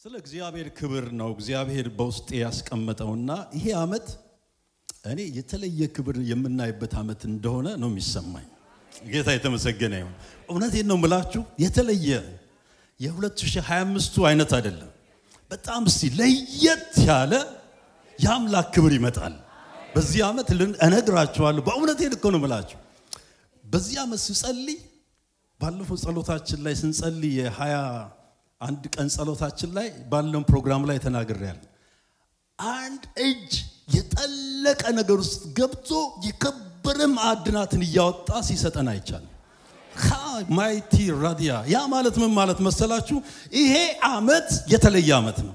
ስለ እግዚአብሔር ክብር ነው እግዚአብሔር በውስጤ ያስቀመጠውና ይሄ አመት እኔ የተለየ ክብር የምናይበት አመት እንደሆነ ነው የሚሰማኝ። ጌታ የተመሰገነ ይሁን። እውነቴን ነው የምላችሁ፣ የተለየ የ2025ቱ አይነት አይደለም። በጣም ለየት ያለ የአምላክ ክብር ይመጣል በዚህ አመት። እነግራችኋለሁ፣ በእውነቴን እኮ ነው የምላችሁ። በዚህ አመት ስጸልይ ባለፈው ጸሎታችን ላይ ስንጸልይ አንድ ቀን ጸሎታችን ላይ ባለው ፕሮግራም ላይ ተናግሬያለሁ። አንድ እጅ የጠለቀ ነገር ውስጥ ገብቶ የከበረ ማዕድናትን እያወጣ ሲሰጠን አይቻልም። ማይቲ ራዲያ ያ ማለት ምን ማለት መሰላችሁ? ይሄ አመት የተለየ አመት ነው።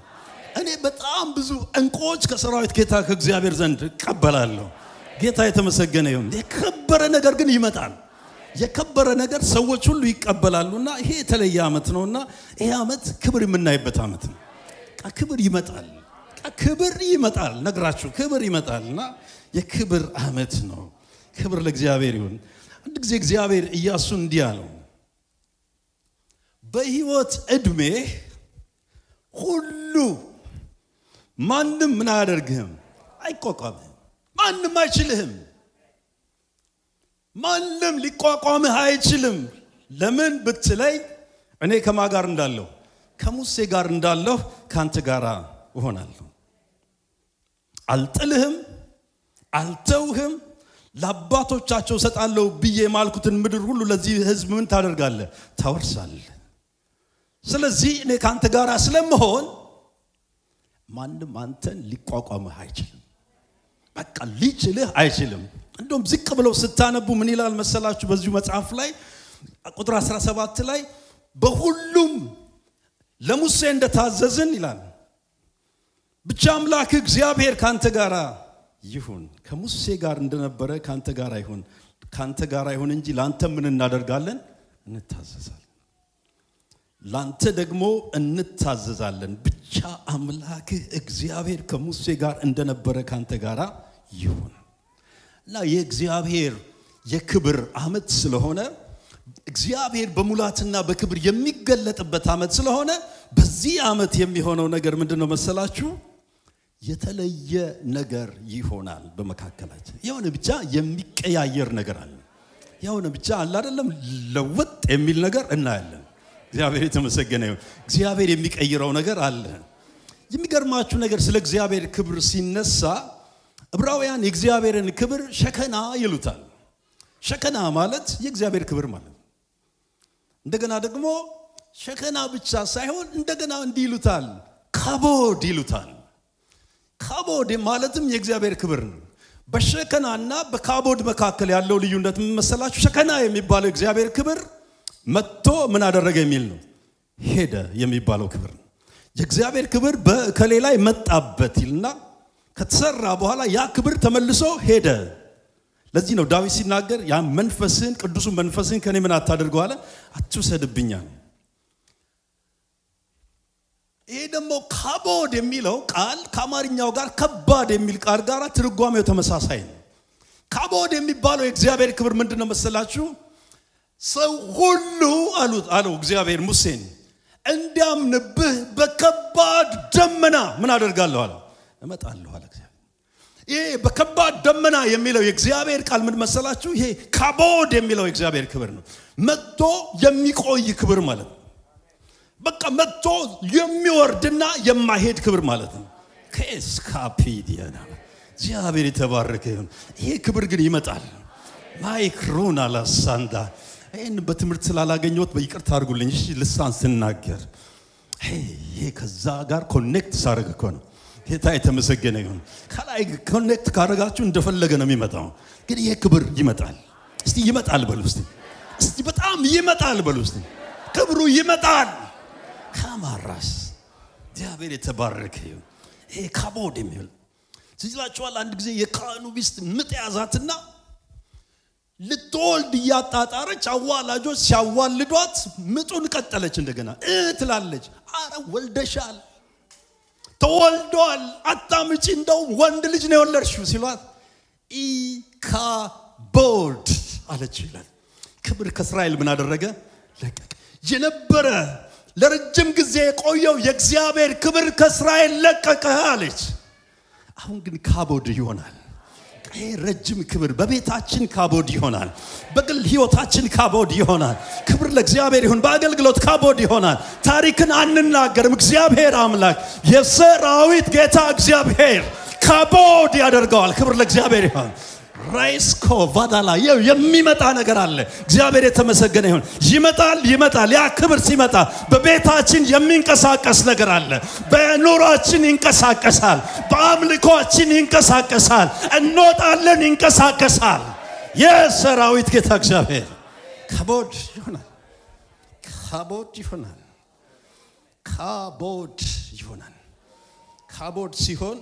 እኔ በጣም ብዙ እንቆች ከሰራዊት ጌታ ከእግዚአብሔር ዘንድ እቀበላለሁ። ጌታ የተመሰገነ ይሁን። የከበረ ነገር ግን ይመጣል። የከበረ ነገር ሰዎች ሁሉ ይቀበላሉና ይሄ የተለየ አመት ነውና ይሄ አመት ክብር የምናይበት አመት ነው። ክብር ይመጣል። ክብር ይመጣል። ነግራችሁ ክብር ይመጣልና የክብር አመት ነው። ክብር ለእግዚአብሔር ይሁን። አንድ ጊዜ እግዚአብሔር ኢያሱን እንዲህ አለው፣ በህይወት እድሜ ሁሉ ማንም ምን አያደርግህም፣ አይቋቋምህም፣ ማንም አይችልህም፣ ማንም ሊቋቋምህ አይችልም። ለምን ብትለይ እኔ ከማን ጋር እንዳለሁ? ከሙሴ ጋር እንዳለሁ ካንተ ጋር እሆናለሁ። አልጥልህም፣ አልተውህም። ለአባቶቻቸው ሰጣለሁ ብዬ ማልኩትን ምድር ሁሉ ለዚህ ህዝብ ምን ታደርጋለህ? ታወርሳለህ። ስለዚህ እኔ ካንተ ጋር ስለምሆን ማንም አንተን ሊቋቋምህ አይችልም። በቃ ሊችልህ አይችልም። እንደውም ዝቅ ብለው ስታነቡ ምን ይላል መሰላችሁ? በዚሁ መጽሐፍ ላይ ቁጥር 17 ላይ በሁሉም ለሙሴ እንደታዘዝን ይላል፣ ብቻ አምላክ እግዚአብሔር ካንተ ጋር ይሁን። ከሙሴ ጋር እንደነበረ ካንተ ጋር ይሁን። ካንተ ጋር ይሁን እንጂ ላንተ ምን እናደርጋለን? እንታዘዛለን። ላንተ ደግሞ እንታዘዛለን። ብቻ አምላክ እግዚአብሔር ከሙሴ ጋር እንደነበረ ካንተ ጋር ይሁን። እና የእግዚአብሔር የክብር አመት ስለሆነ እግዚአብሔር በሙላትና በክብር የሚገለጥበት አመት ስለሆነ በዚህ አመት የሚሆነው ነገር ምንድነው መሰላችሁ? የተለየ ነገር ይሆናል በመካከላችን። የሆነ ብቻ የሚቀያየር ነገር አለ። የሆነ ብቻ አለ አይደለም፣ ለውጥ የሚል ነገር እናያለን። እግዚአብሔር የተመሰገነ ይሁን። እግዚአብሔር የሚቀይረው ነገር አለ። የሚገርማችሁ ነገር ስለ እግዚአብሔር ክብር ሲነሳ ዕብራውያን የእግዚአብሔርን ክብር ሸከና ይሉታል። ሸከና ማለት የእግዚአብሔር ክብር ማለት። እንደገና ደግሞ ሸከና ብቻ ሳይሆን እንደገና እንዲህ ይሉታል፣ ካቦድ ይሉታል። ካቦድ ማለትም የእግዚአብሔር ክብር ነው። በሸከናና በካቦድ መካከል ያለው ልዩነት ምን መሰላችሁ? ሸከና የሚባለው የእግዚአብሔር ክብር መጥቶ ምን አደረገ የሚል ነው። ሄደ የሚባለው ክብር ነው። የእግዚአብሔር ክብር በከሌ ላይ መጣበት ይልና ከተሰራ በኋላ ያ ክብር ተመልሶ ሄደ። ለዚህ ነው ዳዊት ሲናገር ያ መንፈስን ቅዱሱን መንፈስን ከኔ ምን አታድርገው አለ፣ አትውሰድብኛል። ይሄ ደግሞ ካቦድ የሚለው ቃል ከአማርኛው ጋር ከባድ የሚል ቃል ጋር ትርጓሜው ተመሳሳይ ነው። ካቦድ የሚባለው የእግዚአብሔር ክብር ምንድነው መሰላችሁ? ሰው ሁሉ አለው እግዚአብሔር ሙሴን እንዲያምንብህ በከባድ ደመና ምን አደርጋለሁ አለ፣ እመጣለሁ አለ እግዚአብሔር። ይሄ በከባድ ደመና የሚለው የእግዚአብሔር ቃል ምን መሰላችሁ? ይሄ ካቦድ የሚለው የእግዚአብሔር ክብር ነው። መጥቶ የሚቆይ ክብር ማለት ነው። በቃ መጥቶ የሚወርድና የማይሄድ ክብር ማለት ነው። ከስካፒዲያና እግዚአብሔር የተባረከ ይሁን። ይሄ ክብር ግን ይመጣል። ማይክሮና ላሳንዳ ይሄን በትምህርት ስላላገኘሁት በይቅርታ አድርጉልኝ። እሺ ልሳን ስናገር ይሄ ከዛ ጋር ኮኔክት ሳደርግ እኮ ነው። ጌታ የተመሰገነ ይሁን። ከላይ ኮኔክት ካደረጋችሁ እንደፈለገ ነው የሚመጣው። ግን ይሄ ክብር ይመጣል። እስቲ ይመጣል በሉ እስቲ። እስቲ በጣም ይመጣል በሉ እስቲ። ክብሩ ይመጣል። ካማራስ እግዚአብሔር የተባረከ ይሁን። ይሄ ካቦድ የሚል ሲላችኋል። አንድ ጊዜ የካህኑ ሚስት ምጥ ያዛትና ልትወልድ እያጣጣረች አዋላጆች ሲያዋልዷት ምጡን ቀጠለች። እንደገና ትላለች፣ አረ ወልደሻል፣ ተወልዷል፣ አታምጪ፣ እንደው ወንድ ልጅ ነው የወለድሽው ሲሏት ኢካቦድ አለች ይላል። ክብር ከእስራኤል ምን አደረገ? ለቀቀ። የነበረ ለረጅም ጊዜ የቆየው የእግዚአብሔር ክብር ከእስራኤል ለቀቀ አለች። አሁን ግን ካቦድ ይሆናል። ረጅም ክብር በቤታችን ካቦድ ይሆናል። በግል ህይወታችን ካቦድ ይሆናል። ክብር ለእግዚአብሔር ይሁን። በአገልግሎት ካቦድ ይሆናል። ታሪክን አንናገርም። እግዚአብሔር አምላክ የሰራዊት ጌታ እግዚአብሔር ካቦድ ያደርገዋል። ክብር ለእግዚአብሔር ይሁን። ራይስኮ ቫዳላ የሚመጣ ነገር አለ። እግዚአብሔር የተመሰገነ ይሁን። ይመጣል። ያ ክብር ሲመጣ በቤታችን የሚንቀሳቀስ ነገር አለ። በኑሯችን ይንቀሳቀሳል። በአምልኮአችን ይንቀሳቀሳል። እንወጣለን፣ ይንቀሳቀሳል። የሰራዊት ጌታ እግዚአብሔር ካቦድ ይሆናል። ካቦድ ሲሆን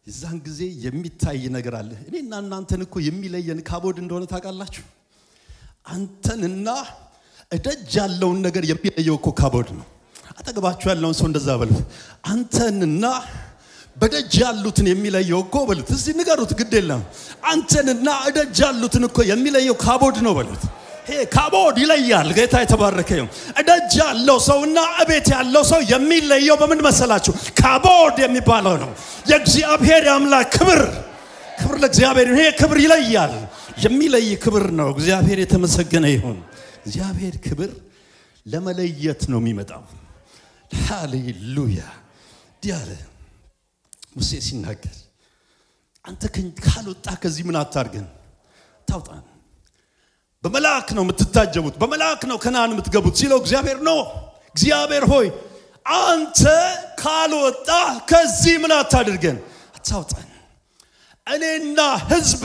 የዛን ጊዜ የሚታይ ነገር አለ። እኔና እናንተን እኮ የሚለየን ካቦድ እንደሆነ ታውቃላችሁ? አንተንና እደጅ ያለውን ነገር የሚለየው እኮ ካቦድ ነው። አጠገባችሁ ያለውን ሰው እንደዛ በሉት። አንተንና በደጅ ያሉትን የሚለየው እኮ በሉት። እስቲ ንገሩት፣ ግድ የለም። አንተንና እደጅ ያሉትን እኮ የሚለየው ካቦድ ነው በሉት። ካቦድ ይለያል። ጌታ የተባረከ ይሁን። እደጅ ያለው ሰውና እቤት ያለው ሰው የሚለየው በምን መሰላችሁ? ካቦድ የሚባለው ነው። የእግዚአብሔር አምላክ ክብር ለእግዚአብሔር። ይሄ ክብር ይለያል። የሚለይ ክብር ነው። እግዚአብሔር የተመሰገነ ይሁን። እግዚአብሔር ክብር ለመለየት ነው የሚመጣው። ሃሌሉያ። ዲያለ ሙሴ ሲናገር አንተ ካልወጣ ከዚህ ምን አታርገን? ታውጣን። በመላእክ ነው የምትታጀቡት፣ በመላእክ ነው ከነዓን የምትገቡት ሲለው እግዚአብሔር ሆይ አንተ ካልወጣ ከዚህ ምን አታድርገን? አታውጣን። እኔና ሕዝብ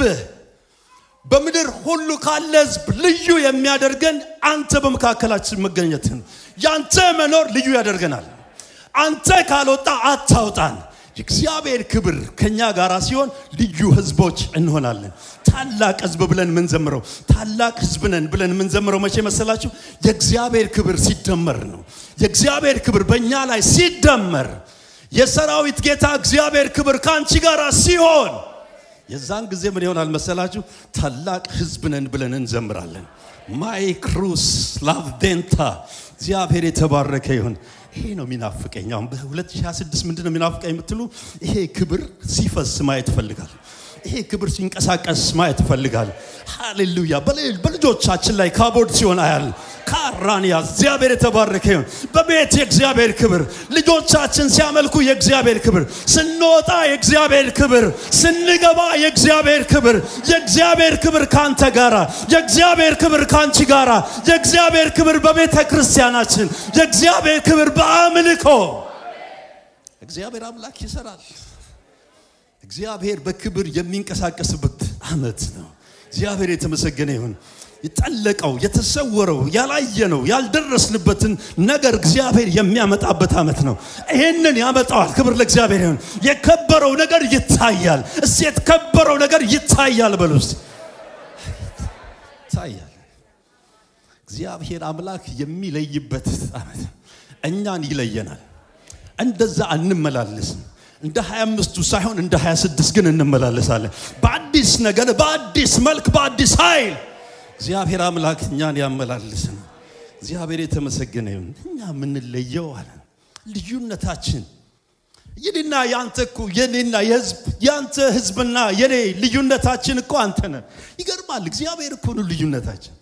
በምድር ሁሉ ካለ ሕዝብ ልዩ የሚያደርገን አንተ በመካከላችን መገኘትን፣ ያንተ መኖር ልዩ ያደርገናል። አንተ ካልወጣ አታውጣን። የእግዚአብሔር ክብር ከኛ ጋር ሲሆን ልዩ ሕዝቦች እንሆናለን። ታላቅ ሕዝብ ብለን የምንዘምረው ታላቅ ሕዝብ ነን ብለን የምንዘምረው መቼ መሰላችሁ? የእግዚአብሔር ክብር ሲደመር ነው። የእግዚአብሔር ክብር በእኛ ላይ ሲደመር፣ የሰራዊት ጌታ እግዚአብሔር ክብር ከአንቺ ጋር ሲሆን የዛን ጊዜ ምን ይሆናል መሰላችሁ? ታላቅ ሕዝብ ነን ብለን እንዘምራለን። ማይክሩስ ላቭዴንታ እግዚአብሔር የተባረከ ይሁን። ይሄ ነው የሚናፍቀኝ። አሁን በ2026 ምንድነው የሚናፍቀኝ የምትሉ? ይሄ ክብር ሲፈስ ማየት ፈልጋል። ይሄ ክብር ሲንቀሳቀስ ማየት ፈልጋል። ሃሌሉያ። በልጆቻችን ላይ ካቦድ ሲሆን አያል ካራንያ እግዚአብሔር የተባረከ ይሁን። በቤት የእግዚአብሔር ክብር፣ ልጆቻችን ሲያመልኩ የእግዚአብሔር ክብር፣ ስንወጣ የእግዚአብሔር ክብር፣ ስንገባ የእግዚአብሔር ክብር። የእግዚአብሔር ክብር ካንተ ጋራ፣ የእግዚአብሔር ክብር ካንቺ ጋራ፣ የእግዚአብሔር ክብር በቤተ ክርስቲያናችን፣ የእግዚአብሔር ክብር በአምልኮ እግዚአብሔር አምላክ ይሰራል። እግዚአብሔር በክብር የሚንቀሳቀስበት ዓመት ነው። እግዚአብሔር የተመሰገነ ይሁን። የጠለቀው የተሰወረው ያላየነው ያልደረስንበትን ነገር እግዚአብሔር የሚያመጣበት ዓመት ነው። ይሄንን ያመጣዋል። ክብር ለእግዚአብሔር ይሁን። የከበረው ነገር ይታያል። እስቲ የተከበረው ነገር ይታያል በሉስ። ይታያል። እግዚአብሔር አምላክ የሚለይበት ዓመት። እኛን ይለየናል። እንደዛ እንመላለስም። እንደ 25ቱ ሳይሆን እንደ 26 ግን እንመላለሳለን። በአዲስ ነገር፣ በአዲስ መልክ፣ በአዲስ ኃይል እግዚአብሔር አምላክ እኛን ያመላልስን። እግዚአብሔር የተመሰገነ ይሁን። እኛ የምንለየው አለ ልዩነታችን የኔና ያንተ እኮ የኔና የሕዝብ ያንተ ሕዝብና የኔ ልዩነታችን እኮ አንተ ነህ። ይገርማል። እግዚአብሔር እኮ ነው ልዩነታችን።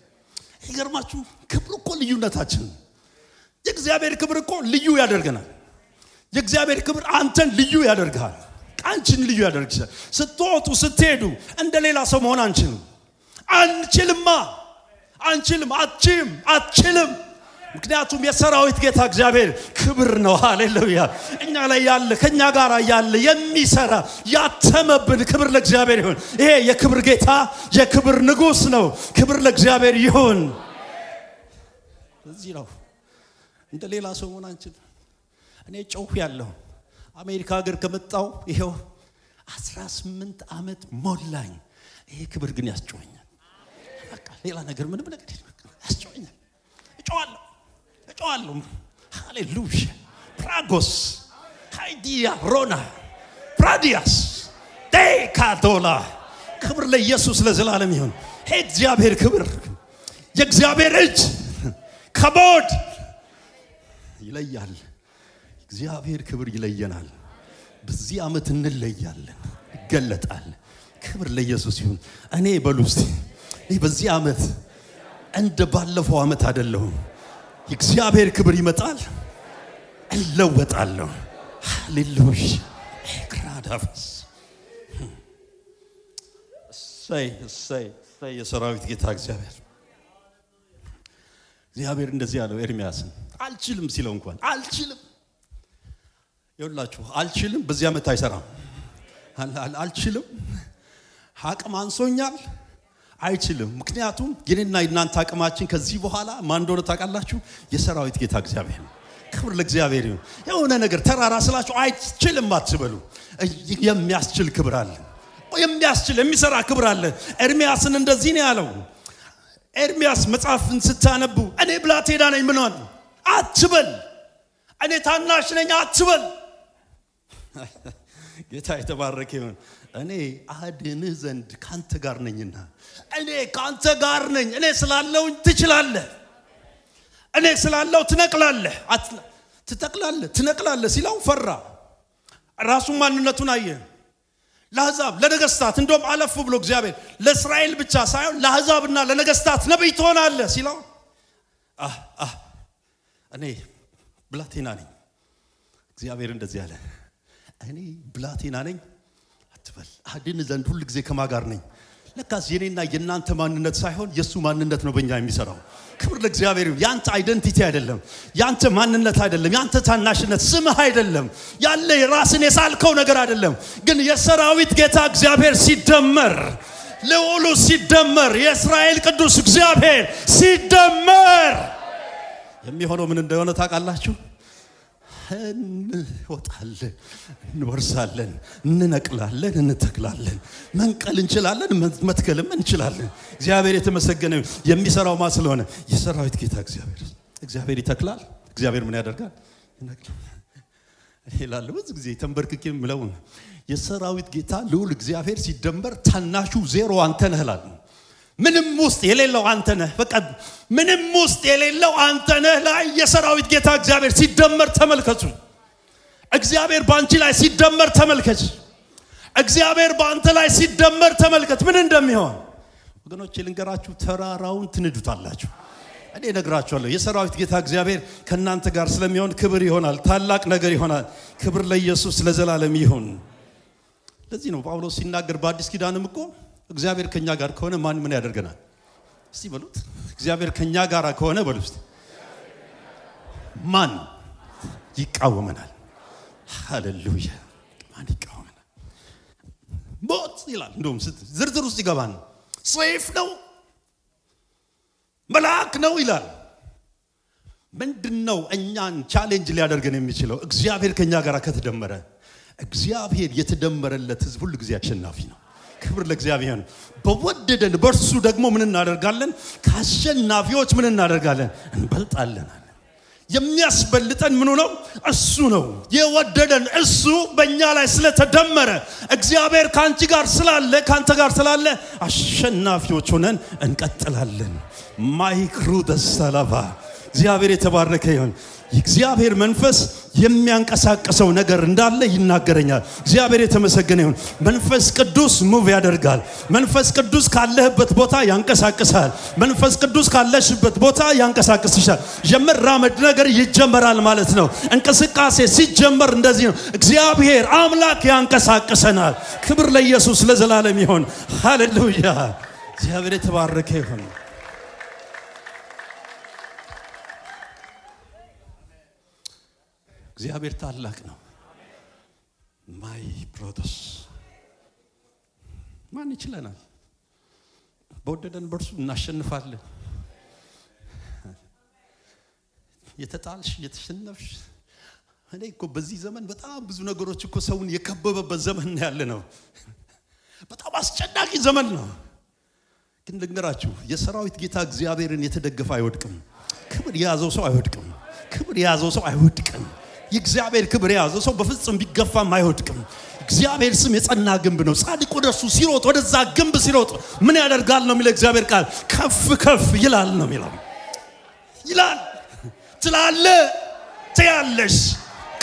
ይገርማችሁ። ክብር እኮ ልዩነታችን። የእግዚአብሔር ክብር እኮ ልዩ ያደርገናል። የእግዚአብሔር ክብር አንተን ልዩ ያደርጋል። አንቺን ልዩ ያደርግሻል። ስትወጡ ስትሄዱ እንደሌላ ሰው መሆን አንችልም። ምክንያቱም የሰራዊት ጌታ እግዚአብሔር ክብር ነው። ሃሌሉያ። እኛ ላይ ያለ ከኛ ጋር ያለ የሚሰራ ያተመብን ክብር ለእግዚአብሔር ይሁን። ይሄ የክብር ጌታ የክብር ንጉሥ ነው። ክብር ለእግዚአብሔር ይሁን። እዚህ ነው እንደሌላ ሰው መሆን አንችልም። እኔ ጮህ ያለው አሜሪካ ሀገር ከመጣው ይሄው 18 ዓመት ሞላኝ። ይሄ ክብር ግን ያስጮኸኛል። በቃ ሌላ ነገር ምንም ነገር ያስጮኸኛል። እጮሃለሁ። ሃሌሉያ። ፕራጎስ ሃይዲያ ሮና ፕራዲያስ ዴካዶላ ክብር ለኢየሱስ ለዘላለም ይሁን። እግዚአብሔር ክብር የእግዚአብሔር እጅ ከቦድ ይለያል። እግዚአብሔር ክብር ይለየናል። በዚህ ዓመት እንለያለን፣ ይገለጣል። ክብር ለኢየሱስ ይሁን። እኔ በሉ እስቲ እኔ በዚህ ዓመት እንደ ባለፈው ዓመት አይደለሁም። የእግዚአብሔር ክብር ይመጣል፣ እለወጣለሁ። ሃሌሉያ ክራዳፍስ እሰይ የሰራዊት ጌታ እግዚአብሔር እንደዚህ ያለው ኤርሚያስን አልችልም ሲለው እንኳን አልችልም ይኸውላችሁ አልችልም በዚህ ዓመት አይሰራም። አልችልም አቅም አንሶኛል አይችልም። ምክንያቱም የኔና የናንተ አቅማችን ከዚህ በኋላ ማን እንደሆነ ታውቃላችሁ? የሰራዊት ጌታ እግዚአብሔር ነው። ክብር ለእግዚአብሔር ይሁን። የሆነ ነገር ተራራ ስላችሁ አይችልም አትበሉ። የሚያስችል ክብር አለ፣ የሚያስችል የሚሰራ ክብር አለ። ኤርሚያስን እንደዚህ ነው ያለው። ኤርሚያስ መጽሐፍን ስታነቡ እኔ ብላቴና ነኝ ምን ሆነ አትበል፣ እኔ ታናሽ ነኝ አትበል። ጌታ የተባረከ ይሁን። እኔ አድንህ ዘንድ ካንተ ጋር ነኝና እኔ ካንተ ጋር ነኝ። እኔ ስላለው ትችላለህ፣ እኔ ስላለው ትነቅላለህ፣ ትተክላለህ፣ ትነቅላለህ ሲለው ፈራ። ራሱ ማንነቱን አየ። ለአሕዛብ ለነገስታት እንደውም አለፍ ብሎ እግዚአብሔር ለእስራኤል ብቻ ሳይሆን ለአሕዛብና ለነገስታት ነብይ ትሆናለህ ሲለው እኔ ብላቴና ነኝ። እግዚአብሔር እንደዚህ አለ፣ እኔ ብላቴና ነኝ አትበል። አድን ዘንድ ሁሉ ጊዜ ከማን ጋር ነኝ? ለካስ የኔና የናንተ ማንነት ሳይሆን የሱ ማንነት ነው በእኛ የሚሰራው። ክብር ለእግዚአብሔር። ያንተ አይደንቲቲ አይደለም፣ ያንተ ማንነት አይደለም፣ ያንተ ታናሽነት ስምህ አይደለም፣ ያለ ራስን የሳልከው ነገር አይደለም። ግን የሰራዊት ጌታ እግዚአብሔር ሲደመር፣ ልዑሉ ሲደመር፣ የእስራኤል ቅዱስ እግዚአብሔር ሲደመር የሚሆነው ምን እንደሆነ ታውቃላችሁ? እንወጣለን፣ እንወርሳለን፣ እንነቅላለን፣ እንተክላለን። መንቀል እንችላለን፣ መትከልም እንችላለን። እግዚአብሔር የተመሰገነ የሚሰራው ማ ስለሆነ የሰራዊት ጌታ እግዚአብሔር ይተክላል። እግዚአብሔር ምን ያደርጋል? ይነቅላል። ይላል ብዙ ጊዜ ተንበርክኬ ምለው የሰራዊት ጌታ ልዑል እግዚአብሔር ሲደመር ታናሹ ዜሮ አንተ ነህ እላለሁ። ምንም ውስጥ የሌለው አንተ ነህ። በቃ ምንም ውስጥ የሌለው አንተ ነህ ላይ የሰራዊት ጌታ እግዚአብሔር ሲደመር ተመልከቱ። እግዚአብሔር ባንቺ ላይ ሲደመር ተመልከች። እግዚአብሔር ባንተ ላይ ሲደመር ተመልከት ምን እንደሚሆን። ወገኖቼ ልንገራችሁ፣ ተራራውን ትንዱታላችሁ። እኔ እነግራችኋለሁ የሰራዊት ጌታ እግዚአብሔር ከናንተ ጋር ስለሚሆን ክብር ይሆናል፣ ታላቅ ነገር ይሆናል። ክብር ለኢየሱስ ለዘላለም ይሁን። ለዚህ ነው ጳውሎስ ሲናገር በአዲስ ኪዳንም እኮ እግዚአብሔር ከኛ ጋር ከሆነ ማን ምን ያደርገናል? እስቲ በሉት። እግዚአብሔር ከኛ ጋር ከሆነ በሉ እስቲ ማን ይቃወመናል? ሃሌሉያ። ማን ይቃወመናል? ሞት ይላል። እንደውም ዝርዝር ውስጥ ይገባል። ሰይፍ ነው፣ መልአክ ነው ይላል። ምንድነው እኛን ቻሌንጅ ሊያደርገን የሚችለው? እግዚአብሔር ከኛ ጋር ከተደመረ። እግዚአብሔር የተደመረለት ህዝብ ሁሉ ጊዜ አሸናፊ ነው። ክብር ለእግዚአብሔር። በወደደን በእርሱ ደግሞ ምን እናደርጋለን? ከአሸናፊዎች ምን እናደርጋለን? እንበልጣለን። የሚያስበልጠን ምኑ ነው? እሱ ነው። የወደደን እሱ በእኛ ላይ ስለተደመረ እግዚአብሔር ካንቺ ጋር ስላለ፣ ካንተ ጋር ስላለ አሸናፊዎች ሆነን እንቀጥላለን። ማይክሩ ደሰላባ እግዚአብሔር የተባረከ ይሁን። የእግዚአብሔር መንፈስ የሚያንቀሳቅሰው ነገር እንዳለ ይናገረኛል። እግዚአብሔር የተመሰገነ ይሁን። መንፈስ ቅዱስ ሙቭ ያደርጋል። መንፈስ ቅዱስ ካለህበት ቦታ ያንቀሳቅሳል። መንፈስ ቅዱስ ካለሽበት ቦታ ያንቀሳቅስሻል። የመራመድ ነገር ይጀመራል ማለት ነው። እንቅስቃሴ ሲጀመር እንደዚህ ነው። እግዚአብሔር አምላክ ያንቀሳቅሰናል። ክብር ለኢየሱስ ለዘላለም ይሁን። ሃሌሉያ። እግዚአብሔር የተባረከ ይሁን። እግዚአብሔር ታላቅ ነው። ማይ ብሮደርስ ማን ይችላል? በወደደን በርሱ እናሸንፋለን። የተጣልሽ የተሸነፍሽ እኔ እኮ በዚህ ዘመን በጣም ብዙ ነገሮች እኮ ሰውን የከበበበት ዘመን ያለ ነው። በጣም አስጨናቂ ዘመን ነው። ግን ልንገራችሁ የሰራዊት ጌታ እግዚአብሔርን የተደገፈ አይወድቅም። ክብር የያዘው ሰው አይወድቅም። ክብር የያዘው ሰው አይወድቅም። የእግዚአብሔር ክብር የያዘው ሰው በፍጹም ቢገፋም አይወድቅም። እግዚአብሔር ስም የጸና ግንብ ነው። ጻድቅ ወደሱ ሲሮጥ ወደዛ ግንብ ሲሮጥ ምን ያደርጋል ነው የሚለው እግዚአብሔር ቃል? ከፍ ከፍ ይላል ነው የሚለው። ይላል ትያለሽ።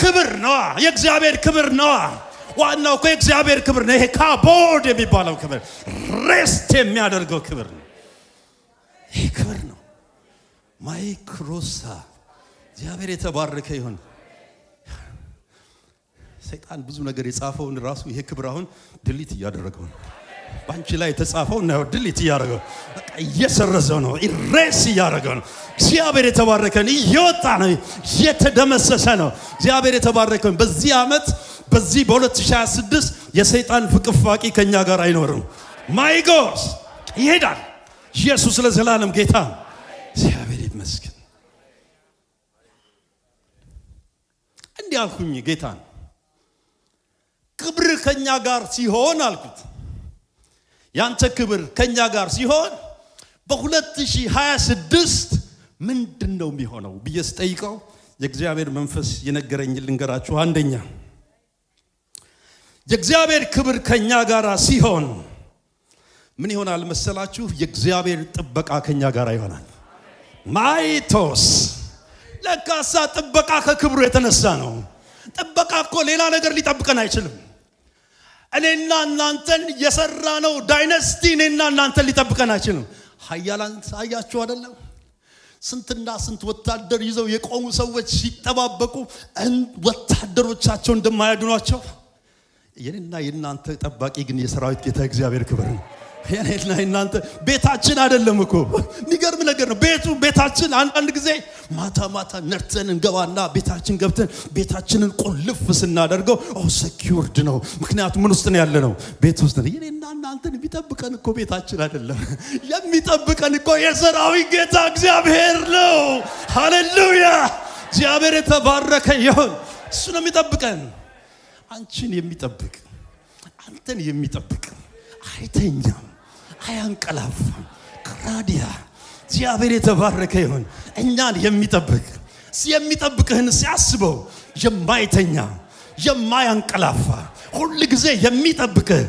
ክብር ነው፣ የእግዚአብሔር ክብር ነው። ዋናው እኮ የእግዚአብሔር ክብር ነው። ይሄ ካቦድ የሚባለው ክብር፣ ሬስት የሚያደርገው ክብር ነው። ይሄ ክብር ነው። ማይክሮሳ እግዚአብሔር የተባረከ ይሁን። ሰይጣን ብዙ ነገር የጻፈውን ራሱ ይሄ ክብር አሁን ድሊት እያደረገው ነው። ባንቺ ላይ የተጻፈው ነው ድሊት እያደረገው፣ በቃ እየሰረዘው ነው፣ ኢሬስ እያደረገው ነው። እግዚአብሔር የተባረከ ነው። እየወጣ ነው፣ እየተደመሰሰ ነው። እግዚአብሔር የተባረከ ነው። በዚህ ዓመት በዚህ በ2026 የሰይጣን ፍቅፋቂ ከኛ ጋር አይኖርም። ማይ ጎስ ይሄዳል። ኢየሱስ ለዘላለም ጌታ ነው። እግዚአብሔር ይመስገን። እንዲህ አልኩኝ ጌታን፣ ክብር ከኛ ጋር ሲሆን አልኩት፣ ያንተ ክብር ከኛ ጋር ሲሆን በ2026 ምንድነው የሚሆነው ብዬ ስጠይቀው የእግዚአብሔር መንፈስ የነገረኝ ልንገራችሁ። አንደኛ የእግዚአብሔር ክብር ከኛ ጋር ሲሆን ምን ይሆናል መሰላችሁ? የእግዚአብሔር ጥበቃ ከኛ ጋር ይሆናል። ማይቶስ ለካሳ ጥበቃ ከክብሩ የተነሳ ነው። ጥበቃ እኮ ሌላ ነገር ሊጠብቀን አይችልም። እኔና እናንተን የሰራነው ዳይናስቲ እኔና እናንተን ሊጠብቀን አይችልም። ኃያላን ሳያችሁ አይደለም? ስንትና ስንት ወታደር ይዘው የቆሙ ሰዎች ሲጠባበቁ ወታደሮቻቸው እንደማያድኗቸው፣ የኔና የናንተ ጠባቂ ግን የሰራዊት ጌታ እግዚአብሔር ክብር ነው። የኔና የናንተ ቤታችን አይደለም እኮ። የሚገርም ነገር ነው። ቤታችን አንዳንድ ጊዜ ማታ ነርተን እንገባና ቤታችን ገብተን ቤታችንን ቁልፍ ስናደርገው ሴኩርድ ነው። ምክንያቱም ምን ውስጥ ነው ያለነው? ቤት ውስጥ ነው። የኔና እናንተን የሚጠብቀን እኮ ቤታችን አይደለም። የሚጠብቀን እኮ የሰራዊት ጌታ እግዚአብሔር ነው። ሃሌሉያ! እግዚአብሔር የተባረከ ይሁን። እሱ ነው የሚጠብቀን። አንቺን የሚጠብቅ አንተን የሚጠብቅ አይተኛም፣ አያንቀላፋም። ክራዲያ እግዚአብሔር የተባረከ ይሁን። እኛን የሚጠብቅህን ሲያስበው የማይተኛ የማያንቀላፋ ሁሉ ጊዜ የሚጠብቅህ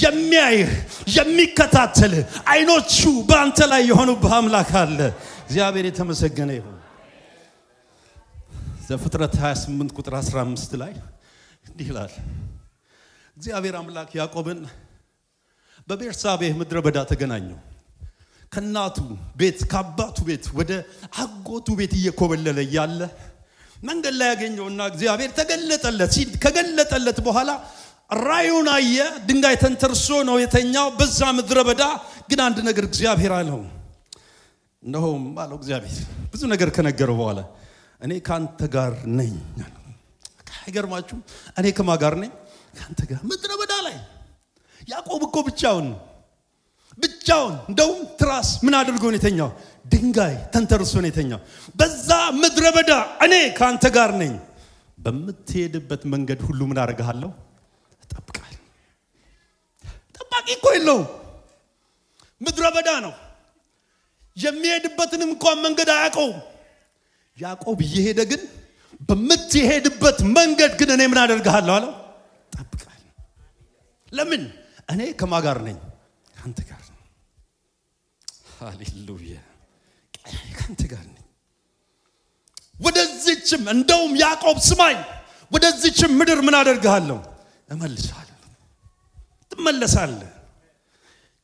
የሚያይህ የሚከታተልህ አይኖቹ በአንተ ላይ የሆኑብህ አምላክ አለ። እግዚአብሔር የተመሰገነ ይሁን። ዘፍጥረት 28 ቁጥር 15 ላይ እንዲህ ይላል፣ እግዚአብሔር አምላክ ያዕቆብን በቤርሳቤህ ምድረ በዳ ተገናኘው። ከናቱ ቤት ከአባቱ ቤት ወደ አጎቱ ቤት እየኮበለለ ያለ መንገድ ላይ ያገኘውና እግዚአብሔር ተገለጠለት። ከገለጠለት በኋላ ራዩን አየ። ድንጋይ ተንተርሶ ነው የተኛው በዛ ምድረ በዳ። ግን አንድ ነገር እግዚአብሔር አለው። እነሆም አለው እግዚአብሔር ብዙ ነገር ከነገረው በኋላ እኔ ካንተ ጋር ነኝ። አይገርማችሁም? እኔ ከማን ጋር ነኝ? ካንተ ጋር። ምድረ በዳ ላይ ያዕቆብ እኮ ብቻውን እንደውም ትራስ ምን አድርጎ ነው የተኛው? ድንጋይ ተንተርሶ ነው የተኛው። በዛ ምድረ በዳ እኔ ካንተ ጋር ነኝ፣ በምትሄድበት መንገድ ሁሉ ምን አደርግሃለሁ? እጠብቅሃለሁ። ጠባቂ እኮ የለውም። ምድረ በዳ ነው። የሚሄድበትንም እንኳን መንገድ አያውቀውም። ያዕቆብ እየሄደ ግን በምትሄድበት መንገድ ግን እኔ ምን አደርግሃለሁ አለው? እጠብቅሃለሁ። ለምን? እኔ ከማን ጋር ነኝ? ካንተ ጋር ነኝ። ሃሌሉያ! ካንተ ጋር ነኝ። ወደዚህም እንደውም ያዕቆብ ስማኝ፣ ወደዚህም ምድር ምን አደርግሃለሁ? እመልስሃለሁ። ትመለሳለህ።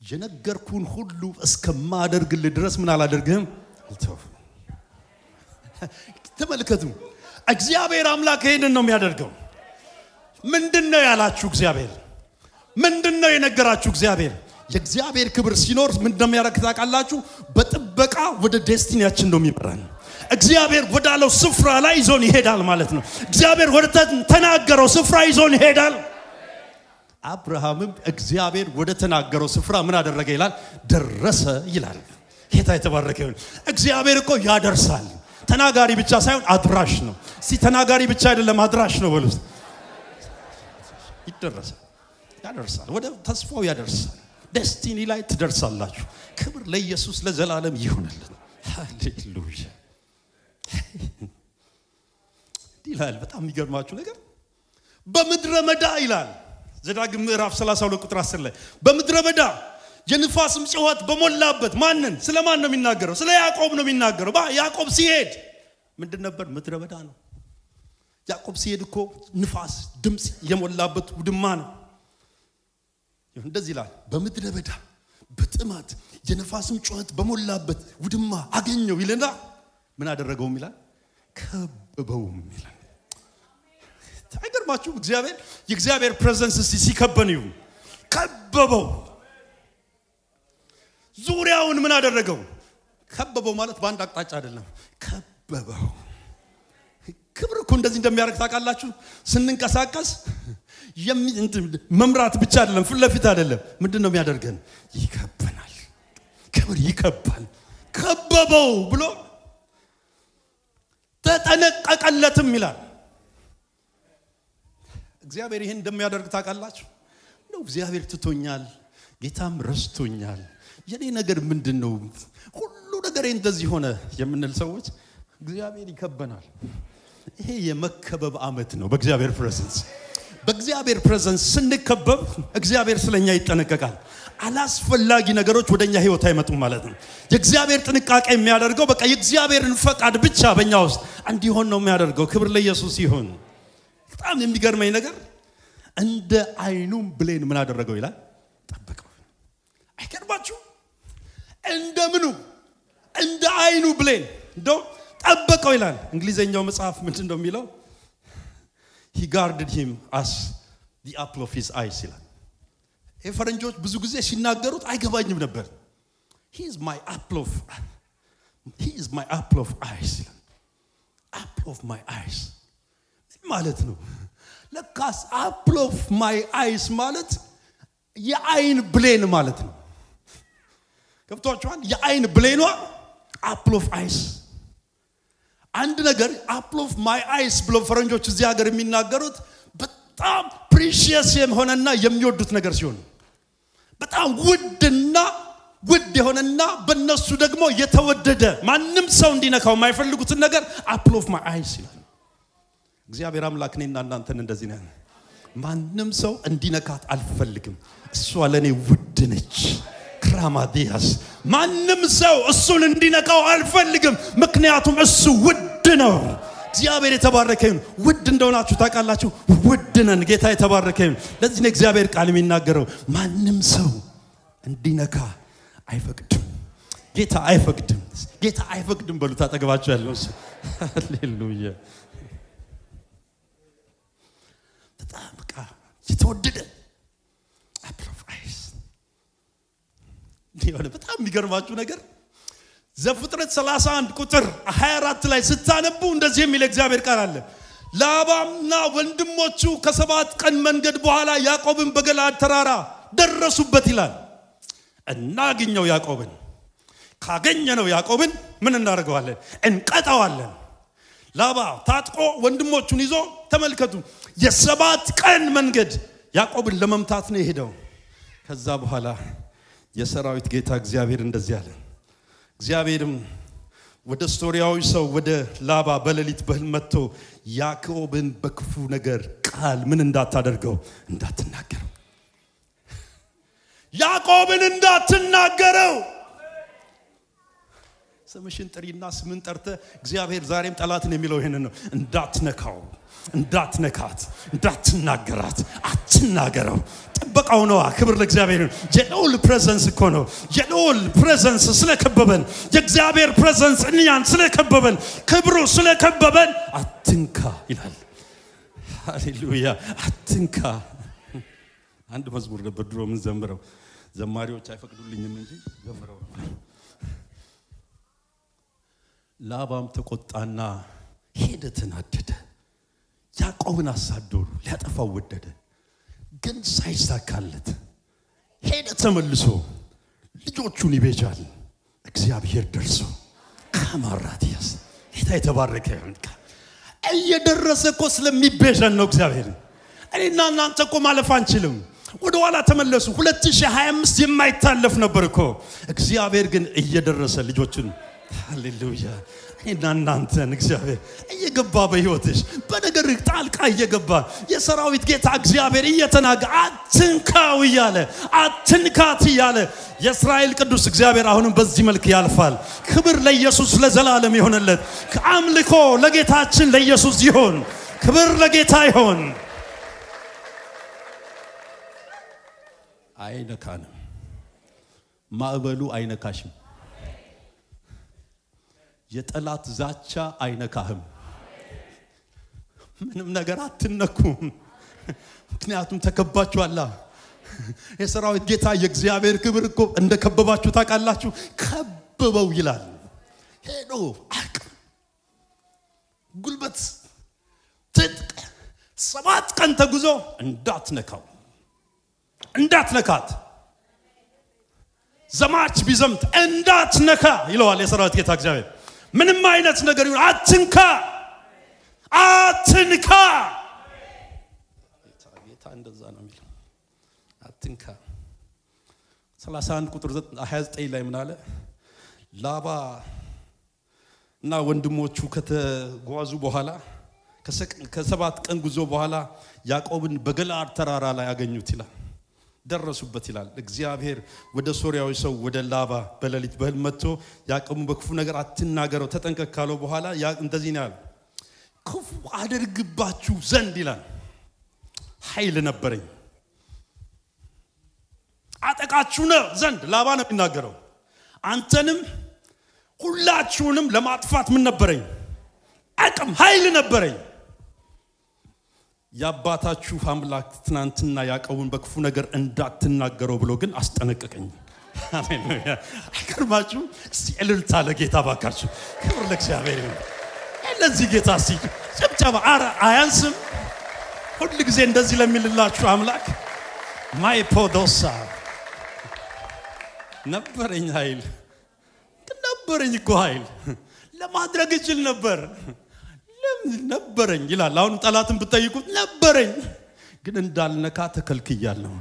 የነገርኩህን ሁሉ እስከማደርግልህ ድረስ ምን አላደርግህም? አልተውም። ተመልከቱ፣ እግዚአብሔር አምላክ ይሄንን ነው የሚያደርገው። ምንድነው ያላችሁ እግዚአብሔር? ምንድነው የነገራችሁ እግዚአብሔር? የእግዚአብሔር ክብር ሲኖር ምን እንደሚያደርግ ታውቃላችሁ? በጥበቃ ወደ ዴስቲኒያችን ነው የሚመራን። እግዚአብሔር ወዳለው ስፍራ ላይ ይዞን ይሄዳል ማለት ነው። እግዚአብሔር ወደ ተናገረው ስፍራ ይዞን ይሄዳል። አብርሃምም እግዚአብሔር ወደ ተናገረው ስፍራ ምን አደረገ ይላል? ደረሰ ይላል። ጌታ የተባረከ ይሁን። እግዚአብሔር እኮ ያደርሳል። ተናጋሪ ብቻ ሳይሆን አድራሽ ነው። እስቲ ተናጋሪ ብቻ አይደለም አድራሽ ነው በሉት። ያደርሳል፣ ወደ ተስፋው ያደርሳል። ዴስቲኒ ላይ ትደርሳላችሁ። ክብር ለኢየሱስ ለዘላለም ይሁንልን። ሃሌሉያ ይላል። በጣም የሚገርማችሁ ነገር በምድረ በዳ ይላል ዘዳግም ምዕራፍ 32 ቁጥር 10 ላይ በምድረ በዳ የንፋስም ጩኸት በሞላበት። ማንን? ስለማን ነው የሚናገረው? ስለ ያዕቆብ ነው የሚናገረው። ያዕቆብ ሲሄድ ምንድን ነበር? ምድረ በዳ ነው። ያዕቆብ ሲሄድ እኮ ንፋስ ድምጽ የሞላበት ውድማ ነው። እንደዚህ ይላል በምድረ በዳ በጥማት የነፋስም ጩኸት በሞላበት ውድማ አገኘው ይልና ምን አደረገውም ይላል ከበበውም ይላል። ታይገርማችሁ የእግዚአብሔር ፕሬዘንስ ሲከበን ይሁን ከበበው ዙሪያውን ምን አደረገው ከበበው ማለት በአንድ አቅጣጫ አይደለም ከበበው። ክብር እኮ እንደዚህ እንደሚያደርግ ታውቃላችሁ። ስንንቀሳቀስ መምራት ብቻ አይደለም ፊት ለፊት አይደለም ምንድነው የሚያደርገን ይከበናል። ክብር ይከባል። ከበበው ብሎ ተጠነቀቀለትም ይላል። እግዚአብሔር ይሄን እንደሚያደርግ ታውቃላችሁ። ነው እግዚአብሔር ትቶኛል ጌታም ረስቶኛል የኔ ነገር ምንድነው ሁሉ ነገር እንደዚህ ሆነ የምንል ሰዎች እግዚአብሔር ይከበናል። ይሄ የመከበብ አመት ነው። በእግዚአብሔር ፕሬዘንስ ስንከበብ እግዚአብሔር ስለኛ ይጠነቀቃል። አላስፈላጊ ነገሮች ወደኛ ህይወት አይመጡም ማለት ነው። የእግዚአብሔር ጥንቃቄ የሚያደርገው በቃ የእግዚአብሔርን ፈቃድ ብቻ በእኛ ውስጥ እንዲሆን ነው የሚያደርገው። ክብር ለኢየሱስ ይሁን። በጣም የሚገርመኝ ነገር እንደ አይኑም ብሌን ምን አደረገው ይላል ጠበቀው። አይገርማችሁ? እንደምኑ እንደ አይኑ ብሌን እንደው ጠበቀው ይላል። እንግሊዘኛው መጽሐፍ ምንድን ነው የሚለው? he guarded him as the apple of his eyes ይላል። ፈረንጆች ብዙ ጊዜ ሲናገሩት አይገባኝም ነበር። he is my apple of eyes ይላል። apple of my eyes ማለት ነው። ለካስ apple of my eyes ማለት የአይን ብሌን ማለት ነው። ገብቷችኋል? የአይን ብሌኗ apple of eyes አንድ ነገር apple of my eyes ብሎ ፈረንጆች እዚህ ሀገር የሚናገሩት በጣም ፕሪሺየስ የሆነና የሚወዱት ነገር ሲሆን በጣም ውድ የሆነና በእነሱ ደግሞ የተወደደ ማንም ሰው እንዲነካው የማይፈልጉትን ነገር apple of my eyes ይላል። እግዚአብሔር አምላክ እኔና እናንተን እንደዚህ ነን። ማንም ሰው እንዲነካት አልፈልግም። እሷ ለኔ ውድ ነች። ክራማዲያስ ማንም ሰው እሱን እንዲነካው አልፈልግም። ምክንያቱም እሱ ውድ ነው። እግዚአብሔር የተባረከ ይሁን። ውድ እንደሆናችሁ ታውቃላችሁ። ውድ ነን። ጌታ የተባረከ ይሁን። ለዚህ ነው እግዚአብሔር ቃል የሚናገረው ማንም ሰው እንዲነካ አይፈቅድም። ጌታ አይፈቅድም በሉ ታጠገባችሁ ያለው እሱ። ሃሌሉያ። በጣም የተወደደ apple of eyes ዲያለ በጣም የሚገርማችሁ ነገር ዘፍጥረት 31 ቁጥር 24 ላይ ስታነቡ እንደዚህ የሚል እግዚአብሔር ቃል አለ። ላባና ወንድሞቹ ከ7 ቀን መንገድ በኋላ ያዕቆብን በገለዓድ ተራራ ደረሱበት ይላል። እናገኘው ያዕቆብን። ካገኘነው ያዕቆብን ምን እናደርገዋለን? እንቀጣዋለን። ላባ ታጥቆ ወንድሞቹን ይዞ ተመልከቱ የ7 ቀን መንገድ ያዕቆብን ለመምታት ነው የሄደው። ከዛ በኋላ የሰራዊት ጌታ እግዚአብሔር እንደዚህ አለ። እግዚአብሔርም ወደ ስቶሪያዊ ሰው ወደ ላባ በሌሊት በህልም መጥቶ ያዕቆብን በክፉ ነገር ቃል ምን እንዳታደርገው እንዳትናገረው ያዕቆብን እንዳትናገረው ስምሽን ጥሪና ስምን ጠርተ እግዚአብሔር ዛሬም ጠላትን የሚለው ይሄንን ነው። እንዳትነካው እንዳትነካት እንዳትናገራት አትናገረው። ጥበቃው ነው። ክብር ለእግዚአብሔር ነው። የልዑል ፕሬዘንስ እኮ ነው። የልዑል ፕሬዘንስ ስለከበበን የእግዚአብሔር ፕሬዘንስ እኛን ስለከበበን ክብሩ ስለከበበን አትንካ ይላል። ሃሌሉያ። አትንካ። አንድ መዝሙር ነበር ድሮ ምን ዘምረው ዘማሪዎች አይፈቅዱልኝም እንጂ ዘምረው ላባም ተቆጣና ሄደ ተናደደ። ያዕቆብን አሳደዱ ሊያጠፋው ወደደ። ግን ሳይሳካለት ሄደ ተመልሶ ልጆቹን ይቤጃል። እግዚአብሔር ደርሶ ካማራቲያስ ጌታ የተባረከ ይሁን። እየደረሰ እኮ ስለሚቤዠን ነው እግዚአብሔር። እኔና እናንተ እኮ ማለፍ አንችልም። ወደ ኋላ ተመለሱ። 2025 የማይታለፍ ነበር እኮ። እግዚአብሔር ግን እየደረሰ ልጆቹን ሃሌሉያ እና እናንተን እግዚአብሔር እየገባ በህይወትሽ በነገር ጣልቃ እየገባ የሰራዊት ጌታ እግዚአብሔር እየተናገ አትንካው እያለ አትንካት እያለ የእስራኤል ቅዱስ እግዚአብሔር አሁንም በዚህ መልክ ያልፋል። ክብር ለኢየሱስ ለዘላለም ይሆንለት። አምልኮ ለጌታችን ለኢየሱስ ይሁን። ክብር ለጌታ ይሁን። አይነካንም። ማዕበሉ አይነካሽም። የጠላት ዛቻ አይነካህም። ምንም ነገር አትነኩም። ምክንያቱም ተከባችኋል። የሰራዊት ጌታ የእግዚአብሔር ክብር እኮ እንደከበባችሁ ታውቃላችሁ። ከበበው ይላል። ሄዶ አቅም ጉልበት ትጥቅ 7 ቀን ተጉዞ እንዳትነካው እንዳትነካት ዘማች ቢዘምት እንዳትነካ ይለዋል የሰራዊት ጌታ እግዚአብሔር። ምንም አይነት ነገር ይሁን አትንካ አትንካ። ጌታ እንደዛ ነው የሚለው። አትንካ 31 ቁጥር 29 ላይ ምን አለ? ላባ እና ወንድሞቹ ከተጓዙ በኋላ ከ7 ቀን ጉዞ በኋላ ያዕቆብን በገለዓድ ተራራ ላይ አገኙት ይላል። ደረሱበት ይላል። እግዚአብሔር ወደ ሶርያዊ ሰው ወደ ላባ በሌሊት በሕልም መጥቶ ያዕቆብን በክፉ ነገር አትናገረው ተጠንቀቅ ካለው በኋላ እንደዚህ ነው ያለው፣ ክፉ አደርግባችሁ ዘንድ ይላል ኃይል ነበረኝ፣ አጠቃችሁ ነው ዘንድ ላባ ነው የሚናገረው። አንተንም ሁላችሁንም ለማጥፋት ምን ነበረኝ? አቅም ኃይል ነበረኝ። የአባታችሁ አምላክ ትናንትና ያዕቆብን በክፉ ነገር እንዳትናገረው ብሎ ግን አስጠነቀቀኝ። ሃሌሉያ! አይገርማችሁ? እስቲ እልልታ ለጌታ ባካችሁ። ክብር ለእግዚአብሔር ይሁን። ለዚህ ጌታ እስቲ ጭብጨባ አያንስም? ሁሉ ጊዜ እንደዚህ ለሚልላችሁ አምላክ ማይፖዶሳ ነበረኝ ኃይል ነበረኝ እኮ ኃይል ለማድረግ እችል ነበር ነበረኝ ይላል። አሁን ጠላትን ብትጠይቁት ነበረኝ ግን እንዳልነካ ተከልክያለሁ።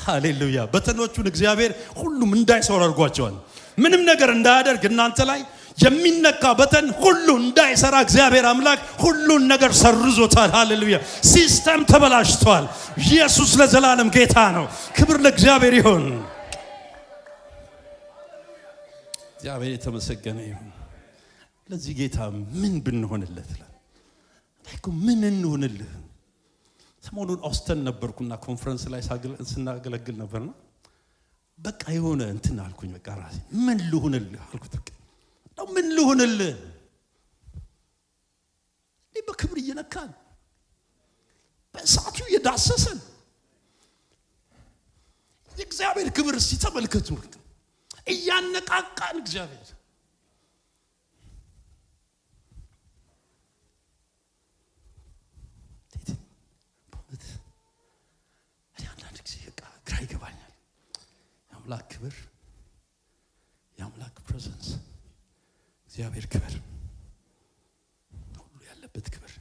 ሃሌሉያ! በተኖቹን እግዚአብሔር ሁሉም እንዳይሰራ አድርጓቸዋል። ምንም ነገር እንዳያደርግ እናንተ ላይ የሚነካ በተን ሁሉ እንዳይሰራ እግዚአብሔር አምላክ ሁሉን ነገር ሰርዞታል። ሃሌሉያ! ሲስተም ተበላሽቷል። ኢየሱስ ለዘላለም ጌታ ነው። ክብር ለእግዚአብሔር ይሁን። እግዚአብሔር የተመሰገነ ይሁን። ለዚህ ጌታ ምን ብንሆንለት ታይኩ ምን እንሆንልህ? ሰሞኑን ኦስተን ነበርኩና ኮንፈረንስ ላይ ስናገለግል ነበርና በቃ የሆነ እንትን አልኩኝ። በቃ ራሴ ምን ልሆንልህ አልኩት። ነው ምን ልሆንልህ? በክብር እየነካን በእሳቱ እየዳሰሰን የእግዚአብሔር ክብር ሲተመልከቱ እያነቃቃን እግዚአብሔር ግራ ይገባኛል። የአምላክ ክብር የአምላክ ፕሬዘንስ እግዚአብሔር ክብር ሁሉ ያለበት ክብር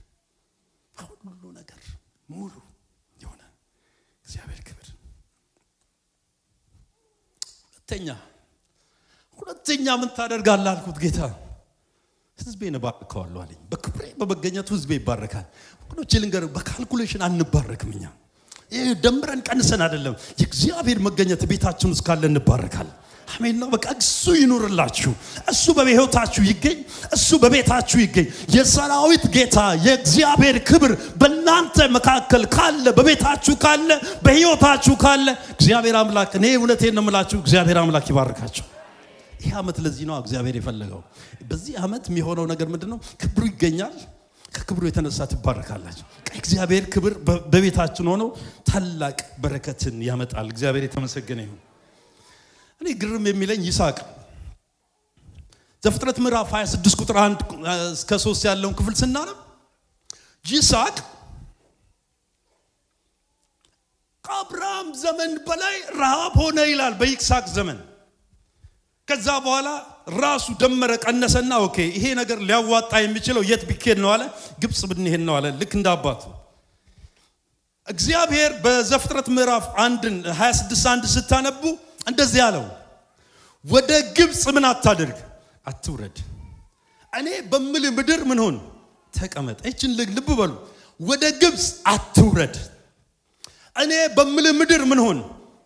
ሁሉ ነገር ሙሉ የሆነ እግዚአብሔር ክብር። ሁለተኛ ምን ታደርጋለህ አልኩት። ጌታ ሕዝቤን እባርከዋለሁ አለኝ። በክብሬ በመገኘቱ ሕዝቤ ይባረካል። ወገኖቼ ልንገርህ፣ በካልኩሌሽን አንባረክም። እኛ ይሄ ደምረን ቀንሰን አይደለም። የእግዚአብሔር መገኘት ቤታችን ውስጥ ካለ እንባረካለን። አሜን ነው። በቃ እሱ ይኑርላችሁ። እሱ በሕይወታችሁ ይገኝ። እሱ በቤታችሁ ይገኝ። የሰራዊት ጌታ የእግዚአብሔር ክብር በእናንተ መካከል ካለ፣ በቤታችሁ ካለ፣ በሕይወታችሁ ካለ እግዚአብሔር አምላክ እኔ እውነቴን ነው የምላችሁ እግዚአብሔር አምላክ ይባርካችሁ። ይህ ዓመት ለዚህ ነው እግዚአብሔር የፈለገው። በዚህ ዓመት የሚሆነው ነገር ምንድነው? ክብሩ ይገኛል። ከክብሩ የተነሳ ትባረካላችሁ። እግዚአብሔር ክብር በቤታችን ሆኖ ታላቅ በረከትን ያመጣል። እግዚአብሔር የተመሰገነ ይሁን። እኔ ግርም የሚለኝ ይስሐቅ ዘፍጥረት ምዕራፍ 26 ቁጥር 1 እስከ 3 ያለውን ክፍል ስናነብ ይስሐቅ ከአብርሃም ዘመን በላይ ረሃብ ሆነ ይላል። በይስሐቅ ዘመን ከዛ በኋላ ራሱ ደመረ ቀነሰና ኦኬ ይሄ ነገር ሊያዋጣ የሚችለው የት ቢኬድ ነው አለ? ግብጽ ብንሄድ ነው አለ። ልክ እንደ አባቱ እግዚአብሔር በዘፍጥረት ምዕራፍ 26:1 ስታነቡ እንደዚህ ያለው ወደ ግብጽ ምን አታድርግ አትውረድ፣ እኔ በምልህ ምድር ምን ሆን ተቀመጥ። እቺን ልብ በሉ። ወደ ግብጽ አትውረድ፣ እኔ በምልህ ምድር ምን ሆን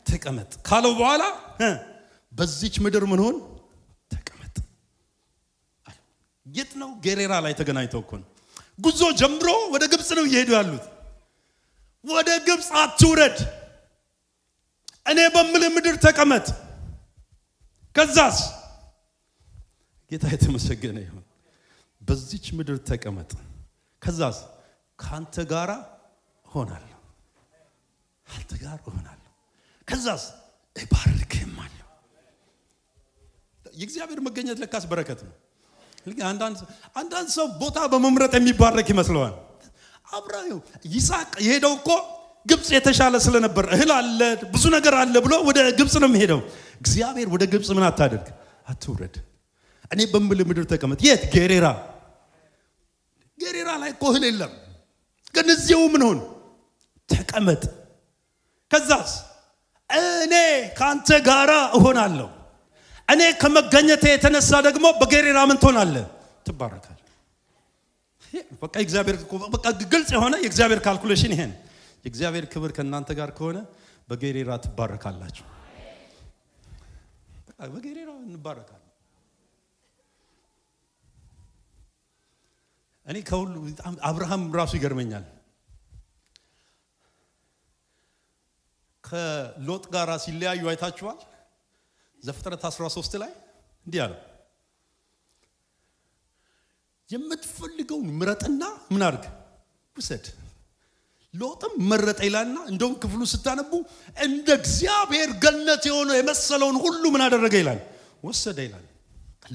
ተቀመጥ ካለው በኋላ በዚች ምድር ምን ሆን ተቀመጥ። የት ነው? ጌሬራ ላይ ተገናኝተው እኮ ጉዞ ጀምሮ ወደ ግብጽ ነው እየሄዱ ያሉት። ወደ ግብጽ አትውረድ፣ እኔ በምልህ ምድር ተቀመጥ። ከዛስ ጌታ የተመሰገነ ይሁን። በዚች ምድር ተቀመጥ። ከዛስ ካንተ ጋራ ሆናለሁ፣ አንተ ጋር ሆናለሁ። ከዛስ እባርክህማለሁ። የእግዚአብሔር መገኘት ለካስ በረከት ነው። አንዳንድ ሰው ቦታ በመምረጥ የሚባረክ ይመስለዋል። አብርሃም ይስሐቅ የሄደው እኮ ግብጽ የተሻለ ስለነበር እህል አለ ብዙ ነገር አለ ብሎ ወደ ግብጽ ነው የሚሄደው። እግዚአብሔር ወደ ግብጽ ምን አታድርግ፣ አትውረድ፣ እኔ በምልህ ምድር ተቀመጥ። የት? ጌሬራ ላይ እኮ እህል የለም፣ ግን እዚያው ምን ሆን ተቀመጥ። ከዛስ እኔ ካንተ ጋራ እሆናለሁ። እኔ ከመገኘቴ የተነሳ ደግሞ በጌሬራ ምን ትሆናለህ? ትባረካለህ። በቃ እግዚአብሔር በቃ ግልጽ የሆነ የእግዚአብሔር ካልኩሌሽን ይሄን። የእግዚአብሔር ክብር ከእናንተ ጋር ከሆነ በጌሬራ ትባረካላችሁ። በቃ በጌሬራ እንባረካለን። እኔ ከሁሉ አብርሃም ራሱ ይገርመኛል። ከሎጥ ጋር ሲለያዩ አይታችኋል። ዘፍጥረት 13 ላይ እንዲህ አለ፣ የምትፈልገውን ምረጥና ምን አድርግ ውሰድ። ሎጥም መረጠ ይላልና እንደውም ክፍሉ ስታነቡ እንደ እግዚአብሔር ገነት የሆነ የመሰለውን ሁሉ ምን አደረገ ይላል? ወሰደ ይላል።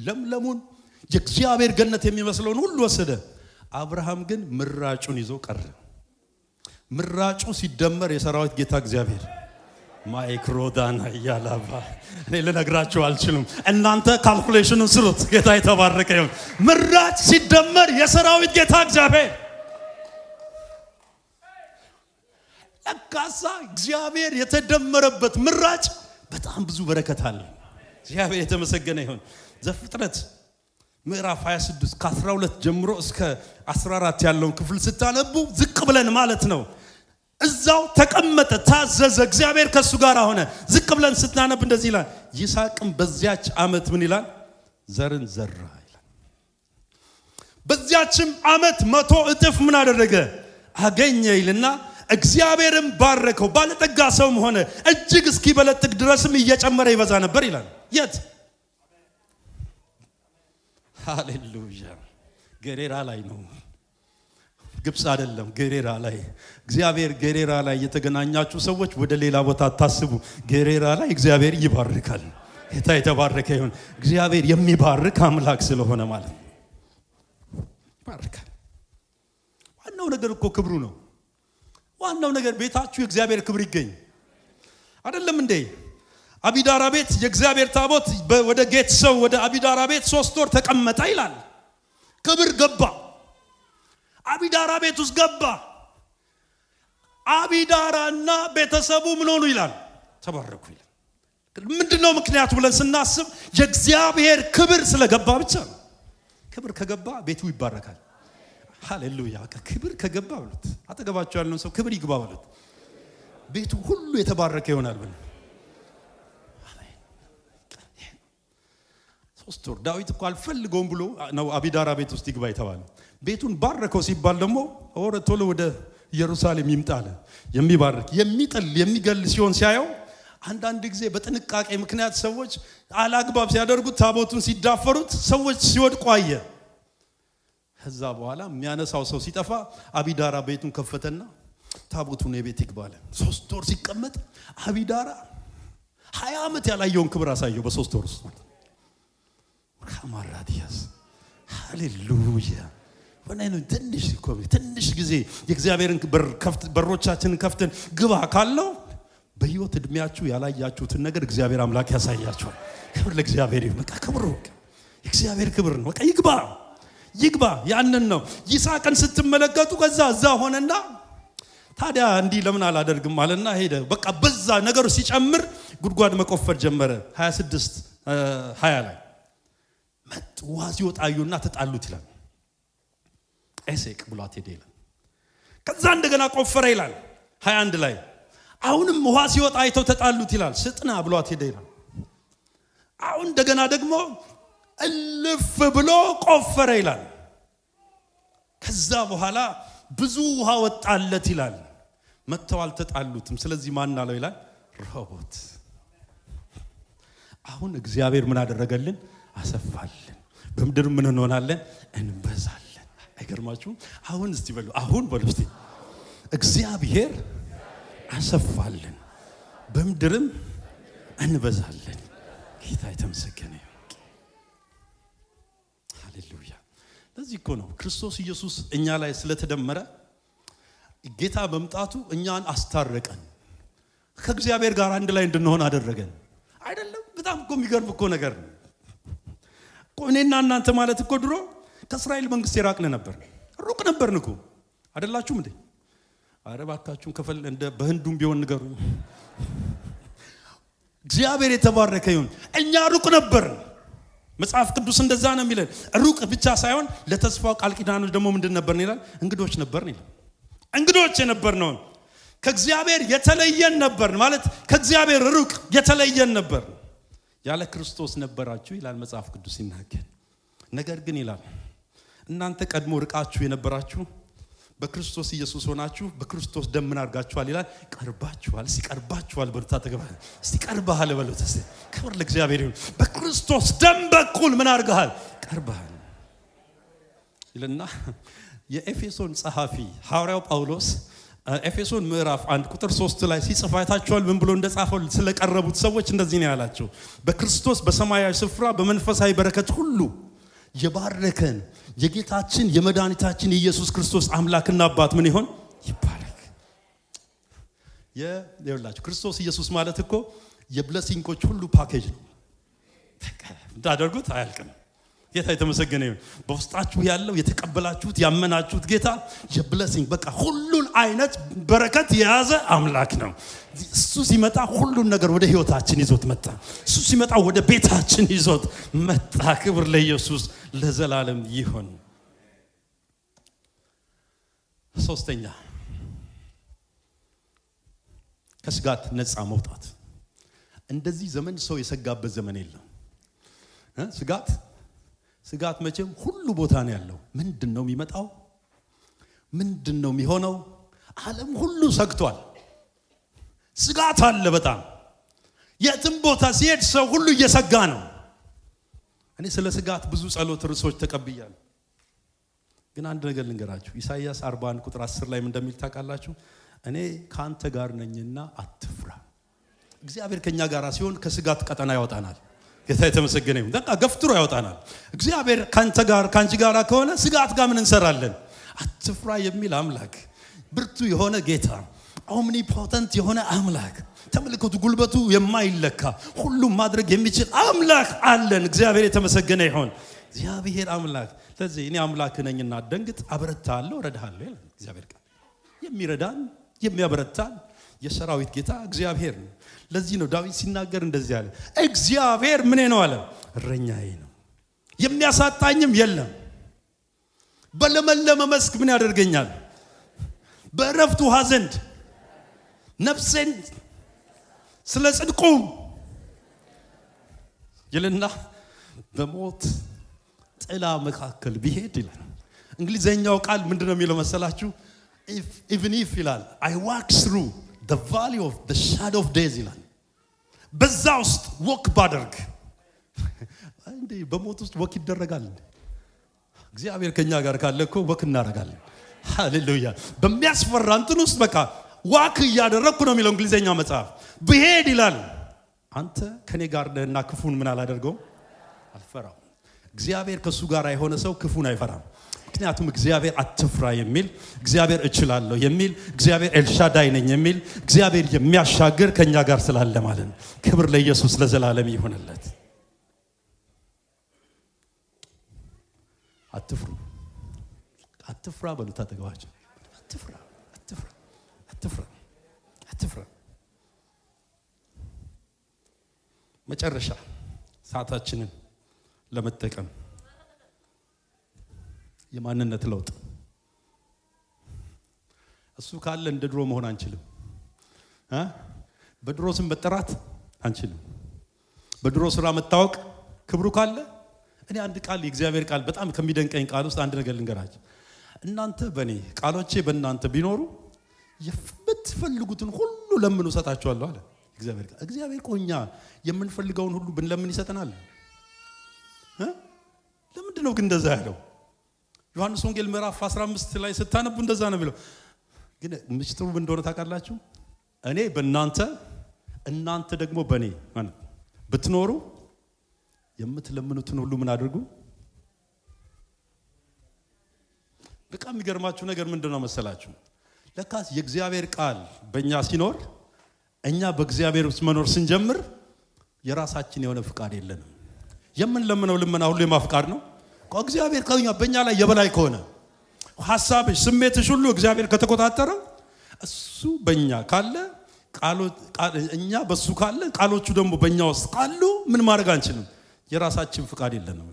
ለምለሙን የእግዚአብሔር ገነት የሚመስለውን ሁሉ ወሰደ። አብርሃም ግን ምራጩን ይዞ ቀረ። ምራጩ ሲደመር የሰራዊት ጌታ እግዚአብሔር ማይክሮዳና ያላባ እኔ ልነግራችሁ አልችልም። እናንተ ካልኩሌሽኑን ስሩት። ጌታ የተባረከ ይሁን። ምራጭ ሲደመር የሰራዊት ጌታ እግዚአብሔር ለካሳ እግዚአብሔር የተደመረበት ምራጭ በጣም ብዙ በረከት አለ። እግዚአብሔር የተመሰገነ ይሁን። ዘፍጥረት ምዕራፍ 26 ከ12 ጀምሮ እስከ 14 ያለውን ክፍል ስታነቡ ዝቅ ብለን ማለት ነው እዛው ተቀመጠ፣ ታዘዘ፣ እግዚአብሔር ከሱ ጋር ሆነ። ዝቅ ብለን ስናነብ እንደዚህ ይላል፣ ይስሐቅም በዚያች ዓመት ምን ይላል? ዘርን ዘራ ይላል። በዚያችም ዓመት 100 እጥፍ ምን አደረገ? አገኘ ይልና እግዚአብሔርም ባረከው፣ ባለጠጋ ሰውም ሆነ፣ እጅግ እስኪበለጥግ ድረስም እየጨመረ ይበዛ ነበር ይላል። የት? ሃሌሉያ! ጌሬራ ላይ ነው፣ ግብጽ አይደለም፣ ጌሬራ ላይ። እግዚአብሔር ጌሬራ ላይ የተገናኛችሁ ሰዎች ወደ ሌላ ቦታ አታስቡ። ጌሬራ ላይ እግዚአብሔር ይባርካል። ጌታ የተባረከ ይሁን። እግዚአብሔር የሚባርክ አምላክ ስለሆነ ማለት ነው ይባርካል። ዋናው ነገር እኮ ክብሩ ነው። ዋናው ነገር ቤታችሁ የእግዚአብሔር ክብር ይገኝ አይደለም እንዴ? አቢዳራ ቤት የእግዚአብሔር ታቦት ወደ ጌት ሰው ወደ አቢዳራ ቤት 3 ወር ተቀመጠ ይላል። ክብር ገባ፣ አቢዳራ ቤት ውስጥ ገባ። አቢዳራና ቤተሰቡ ምን ሆኑ ይላል? ተባረኩ ይላል። ምንድነው ምክንያቱ ብለን ስናስብ የእግዚአብሔር ክብር ስለገባ ብቻ ነው። ክብር ከገባ ቤቱ ይባረካል። ሃሌሉያ! ክብር ከገባ ብሉት፣ አጠገባችሁ ያለውን ሰው ክብር ይግባ ብሉት፣ ቤቱ ሁሉ የተባረከ ይሆናል ብለን። አሜን። 3 ወር ዳዊት እኮ አልፈልገውም ብሎ ነው አቢዳራ ቤት ውስጥ ይግባ የተባለ። ቤቱን ባረከው ሲባል ደግሞ ወረ ቶሎ ወደ ኢየሩሳሌም ይምጣል። የሚባርክ የሚጥል የሚገል ሲሆን ሲያየው አንዳንድ ጊዜ በጥንቃቄ ምክንያት ሰዎች አላግባብ ሲያደርጉት ታቦቱን ሲዳፈሩት ሰዎች ሲወድቁ አየ። ከዛ በኋላ የሚያነሳው ሰው ሲጠፋ አቢዳራ ቤቱን ከፈተና ታቦቱን የቤት ይግባል። 3 ወር ሲቀመጥ አቢዳራ 20 ዓመት ያላየውን ክብር አሳየው በ3 ወር ውስጥ። ካማራዲያስ ሃሌሉያ! ወናይኑ ትንሽ ጊዜ የእግዚአብሔርን በሮቻችንን ከፍተን ግባ ካለው በህይወት እድሜያችሁ ያላያችሁትን ነገር እግዚአብሔር አምላክ ያሳያችኋል። ክብር ለእግዚአብሔር ይሁን። በቃ ክብሩ የእግዚአብሔር ክብር ነው። በቃ ይግባ። ያንን ነው ይስሐቅን ስትመለከቱ ከዛ እዛ ሆነና ታዲያ እንዲህ ለምን አላደርግም አለና ሄደ። በቃ በዛ ነገሩ ሲጨምር ጉድጓድ መቆፈር ጀመረ። 26 20 ላይ መጥ ውሃ ሲወጣዩና ተጣሉት ይላል። ኤሴቅ ብሏት ሄደ ይላል። ከዛ እንደገና ቆፈረ ይላል 21 ላይ አሁንም ውሃ ሲወጣ አይተው ተጣሉት ይላል። ስጥና ብሏት ሄደ ይላል። አሁን እንደገና ደግሞ እልፍ ብሎ ቆፈረ ይላል። ከዛ በኋላ ብዙ ውሃ ወጣለት ይላል። መተው አልተጣሉትም። ስለዚህ ማን አለው ይላል? ሮቦት። አሁን እግዚአብሔር ምን አደረገልን? አሰፋልን። በምድር ምን እንሆናለን? እንበዛለን። አይገርማችሁም? አሁን እስቲ በሉ፣ አሁን በሉ እስቲ፣ እግዚአብሔር አሰፋልን፣ በምድርም እንበዛለን። ጌታ የተመሰገነ ይሁን። ሃሌሉያ። ለዚህ እኮ ነው ክርስቶስ ኢየሱስ እኛ ላይ ስለተደመረ ጌታ በመምጣቱ እኛን አስታረቀን፣ ከእግዚአብሔር ጋር አንድ ላይ እንድንሆን አደረገን። አይደለም? በጣም እኮ የሚገርም እኮ ነገር ነው። እኔና እናንተ ማለት እኮ ድሮ ከእስራኤል መንግስት የራቅን ነበር፣ ሩቅ ነበርን እኮ። አይደላችሁም እንዴ? አረ እባካችሁም ከፈል እንደ በህንዱም ቢሆን ንገሩኝ። እግዚአብሔር የተባረከ ይሁን። እኛ ሩቅ ነበርን። መጽሐፍ ቅዱስ እንደዛ ነው የሚለን። ሩቅ ብቻ ሳይሆን ለተስፋው ቃል ኪዳኖች ደግሞ ምንድን ነበርን ይላል? እንግዶች ነበርን ይላል። እንግዶች የነበርነው ከእግዚአብሔር የተለየን ነበርን ማለት ከእግዚአብሔር ሩቅ የተለየን ነበር። ያለ ክርስቶስ ነበራችሁ ይላል መጽሐፍ ቅዱስ ሲናገር። ነገር ግን ይላል እናንተ ቀድሞ ርቃችሁ የነበራችሁ በክርስቶስ ኢየሱስ ሆናችሁ በክርስቶስ ደም ምን አድርጋችኋል ይላል? ቀርባችኋል። ሲቀርባችኋል በሉት። ተገባህ እስቲ ቀርባሃል በሉት እስቲ። ክብር ለእግዚአብሔር ይሁን። በክርስቶስ ደም በኩል ምን አድርገሃል? ቀርባሃል ይልና የኤፌሶን ጸሐፊ ሐዋርያው ጳውሎስ ኤፌሶን ምዕራፍ 1 ቁጥር 3 ላይ ሲጽፍ አይታችኋል። ምን ብሎ እንደጻፈው ስለቀረቡት ሰዎች እንደዚህ ነው ያላቸው። በክርስቶስ በሰማያዊ ስፍራ በመንፈሳዊ በረከት ሁሉ የባረከን የጌታችን የመድኃኒታችን የኢየሱስ ክርስቶስ አምላክና አባት ምን ይሆን? ይባረክ። ይኸውላችሁ ክርስቶስ ኢየሱስ ማለት እኮ የብለሲንጎች ሁሉ ፓኬጅ ነው። እንዳደርጉት አያልቅም። ጌታ የተመሰገነ ይሁን። በውስጣችሁ ያለው የተቀበላችሁት ያመናችሁት ጌታ የብለሲንግ በቃ ሁሉን አይነት በረከት የያዘ አምላክ ነው። እሱ ሲመጣ ሁሉን ነገር ወደ ህይወታችን ይዞት መጣ። እሱ ሲመጣ ወደ ቤታችን ይዞት መጣ። ክብር ለኢየሱስ ለዘላለም ይሁን። ሶስተኛ ከስጋት ነፃ መውጣት። እንደዚህ ዘመን ሰው የሰጋበት ዘመን የለም። ስጋት መቼም ሁሉ ቦታ ነው ያለው። ምንድነው የሚመጣው? ምንድነው የሚሆነው? ዓለም ሁሉ ሰግቷል። ስጋት አለ በጣም። የትም ቦታ ሲሄድ ሰው ሁሉ እየሰጋ ነው። እኔ ስለ ስጋት ብዙ ጸሎት ርዕሶች ተቀብያለሁ። ግን አንድ ነገር ልንገራችሁ። ኢሳይያስ 41 ቁጥር 10 ላይ ምን እንደሚል ታውቃላችሁ? እኔ ካንተ ጋር ነኝና አትፍራ። እግዚአብሔር ከኛ ጋር ሲሆን ከስጋት ቀጠና ያወጣናል። ጌታ የተመሰገነ ይሁን። በቃ ገፍትሮ ያወጣናል። እግዚአብሔር ካንተ ጋር ካንቺ ጋር ከሆነ ስጋት ጋር ምን እንሰራለን? አትፍራ የሚል አምላክ፣ ብርቱ የሆነ ጌታ፣ ኦምኒፖተንት የሆነ አምላክ፣ ተመልከቱ ጉልበቱ የማይለካ ሁሉም ማድረግ የሚችል አምላክ አለን። እግዚአብሔር የተመሰገነ ይሁን። እግዚአብሔር አምላክ። ስለዚህ እኔ አምላክ ነኝና አትደንግጥ፣ አበረታለሁ፣ እረዳሃለሁ ይላል እግዚአብሔር ቃል። የሚረዳን የሚያበረታን የሰራዊት ጌታ እግዚአብሔር ነው። ለዚህ ነው ዳዊት ሲናገር እንደዚህ አለ፣ እግዚአብሔር ምኔ ነው አለ? እረኛዬ ነው፣ የሚያሳጣኝም የለም። በለመለመ መስክ ምን ያደርገኛል? በእረፍት ውሃ ዘንድ ነፍሴን ስለ ጽድቁ ይልና በሞት ጥላ መካከል ቢሄድ ይላል። እንግሊዘኛው ቃል ምንድነው የሚለው መሰላችሁ? even if ይላል I walk through the valley of the shadow of death ይላል። በዛ ውስጥ ወክ ባደርግ እንዴ በሞት ውስጥ ወክ ይደረጋል። እግዚአብሔር ከኛ ጋር ካለ እኮ ወክ እናደርጋለን። ሃሌሉያ። በሚያስፈራ እንትን ውስጥ በቃ ዋክ እያደረኩ ነው የሚለው እንግሊዘኛው መጽሐፍ። ብሄድ ይላል አንተ ከኔ ጋር ነህና ክፉን ምን አላደርገውም፣ አልፈራም። እግዚአብሔር ከሱ ጋር የሆነ ሰው ክፉን አይፈራም። ምክንያቱም እግዚአብሔር አትፍራ የሚል፣ እግዚአብሔር እችላለሁ የሚል፣ እግዚአብሔር ኤልሻዳይ ነኝ የሚል፣ እግዚአብሔር የሚያሻግር ከኛ ጋር ስላለ ማለት ነው። ክብር ለኢየሱስ ለዘላለም ይሁንለት። አትፍሩ፣ አትፍራ በሉት አጠገባችሁ። አትፍራ፣ አትፍራ፣ አትፍራ፣ አትፍራ። መጨረሻ ሰዓታችንን ለመጠቀም የማንነት ለውጥ። እሱ ካለ እንደ ድሮ መሆን አንችልም። በድሮ ስም መጠራት አንችልም። በድሮ ስራ መታወቅ ክብሩ ካለ። እኔ አንድ ቃል የእግዚአብሔር ቃል በጣም ከሚደንቀኝ ቃል ውስጥ አንድ ነገር ልንገራችሁ። እናንተ በእኔ ቃሎቼ በእናንተ ቢኖሩ የምትፈልጉትን ሁሉ ለምኑ እሰጣችኋለሁ አለ እግዚአብሔር። እግዚአብሔር ቆኛ የምንፈልገውን ሁሉ ብንለምን ይሰጠናል። ለምንድን ነው ግን እንደዛ ያለው? ዮሐንስ ወንጌል ምዕራፍ 15 ላይ ስታነቡ እንደዛ ነው የሚለው። ግን ምስጢሩ ምን እንደሆነ ታውቃላችሁ? እኔ በእናንተ እናንተ ደግሞ በእኔ ማለት ብትኖሩ የምትለምኑትን ሁሉ ምን አድርጉ። በቃ የሚገርማችሁ ነገር ምንድነው መሰላችሁ? ለካስ የእግዚአብሔር ቃል በእኛ ሲኖር እኛ በእግዚአብሔር ውስጥ መኖር ስንጀምር የራሳችን የሆነ ፍቃድ የለንም። የምንለምነው ልመና ሁሉ የማፍቃድ ነው። እግዚአብሔር ከኛ በእኛ ላይ የበላይ ከሆነ ሐሳብሽ ስሜትሽ ሁሉ እግዚአብሔር ከተቆጣጠረው እሱ በእኛ ካለ እኛ በሱ ካለ ቃሎቹ ደግሞ በእኛ ውስጥ ካሉ ምን ማድረግ አንችልም። የራሳችን ፍቃድ የለንም።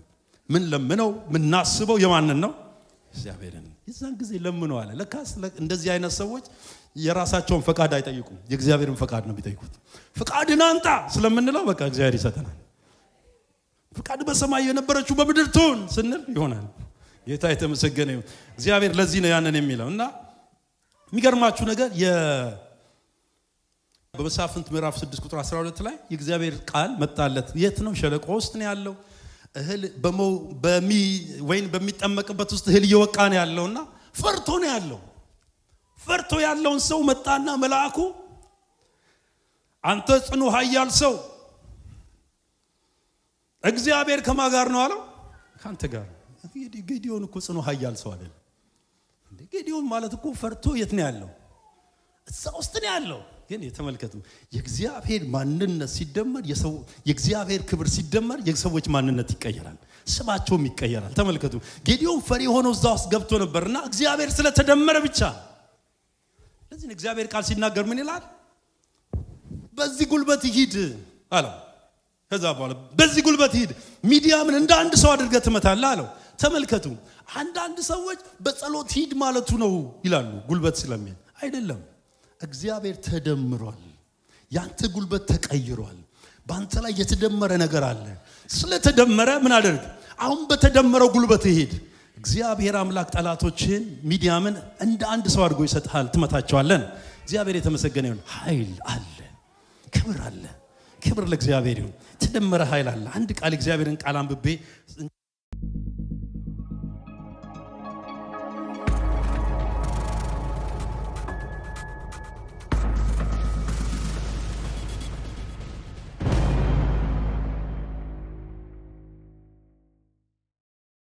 ምን ለምነው ምን ናስበው የማንን ነው? እግዚአብሔርን። የዛን ጊዜ ለምነው አለ። ለካስ እንደዚህ አይነት ሰዎች የራሳቸውን ፍቃድ አይጠይቁም፣ የእግዚአብሔርን ፍቃድ ነው የሚጠይቁት። ፍቃድን አንጣ ስለምንለው በቃ እግዚአብሔር ይሰጠናል። ፍቃድ በሰማይ የነበረችው በምድር ትሁን ስንል ይሆናል። ጌታ የተመሰገነ ይሁን። እግዚአብሔር ለዚህ ነው ያንን የሚለው። እና የሚገርማችሁ ነገር በመሳፍንት ምዕራፍ 6 ቁጥር 12 ላይ የእግዚአብሔር ቃል መጣለት። የት ነው? ሸለቆ ውስጥ ነው ያለው። እህል ወይን በሚጠመቅበት ውስጥ እህል እየወቃ ነው ያለውና ፈርቶ ነው ያለው። ፈርቶ ያለውን ሰው መጣና መልአኩ አንተ ጽኑ ኃያል ሰው እግዚአብሔር ከማን ጋር ነው አለው? ካንተ ጋር። ጌዲዮን እኮ ጽኑ ኃያል ሰው አይደል እንዴ? ጌዲዮን ማለት እኮ ፈርቶ የት ነው ያለው? እዛ ውስጥ ነው ያለው። ግን የተመልከቱ የእግዚአብሔር ማንነት ሲደመር የእግዚአብሔር ክብር ሲደመር የሰዎች ማንነት ይቀየራል፣ ስማቸውም ይቀየራል። ተመልከቱ ጌዲዮን ፈሪ ሆኖ እዛ ውስጥ ገብቶ ነበርና እግዚአብሔር ስለተደመረ ብቻ። ለዚህ ነው እግዚአብሔር ቃል ሲናገር ምን ይላል? በዚህ ጉልበት ሂድ አለው። ከዛ በኋላ በዚህ ጉልበት ሂድ ሚዲያምን እንደ አንድ ሰው አድርገህ ትመታለህ አለው። ተመልከቱ አንዳንድ ሰዎች በጸሎት ሂድ ማለቱ ነው ይላሉ፣ ጉልበት ስለሚል አይደለም። እግዚአብሔር ተደምሯል፣ ያንተ ጉልበት ተቀይሯል። ባንተ ላይ የተደመረ ነገር አለ። ስለተደመረ ምን አድርግ? አሁን በተደመረው ጉልበት ሂድ። እግዚአብሔር አምላክ ጠላቶችን ሚዲያምን እንደ አንድ ሰው አድርጎ ይሰጣል፣ ትመታቸዋለህ። እግዚአብሔር የተመሰገነ ይሁን። ኃይል አለ፣ ክብር አለ። ክብር ለእግዚአብሔር ይሁን። ተደመረ ኃይል አለ። አንድ ቃል እግዚአብሔርን ቃል አንብቤ